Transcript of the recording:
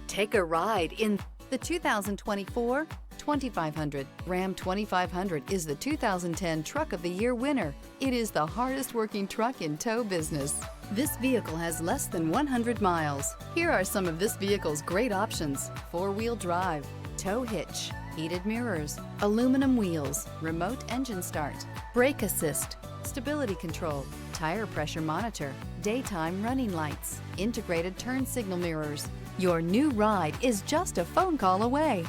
Take a ride in the 2024 2500. Ram 2500 is the 2010 Truck of the Year winner. It is the hardest working truck in tow business. This vehicle has less than 100 miles. Here are some of this vehicle's great options: four-wheel drive, tow hitch, heated mirrors, aluminum wheels, remote engine start, brake assist, stability control, tire pressure monitor, daytime running lights, integrated turn signal mirrors. Your new ride is just a phone call away.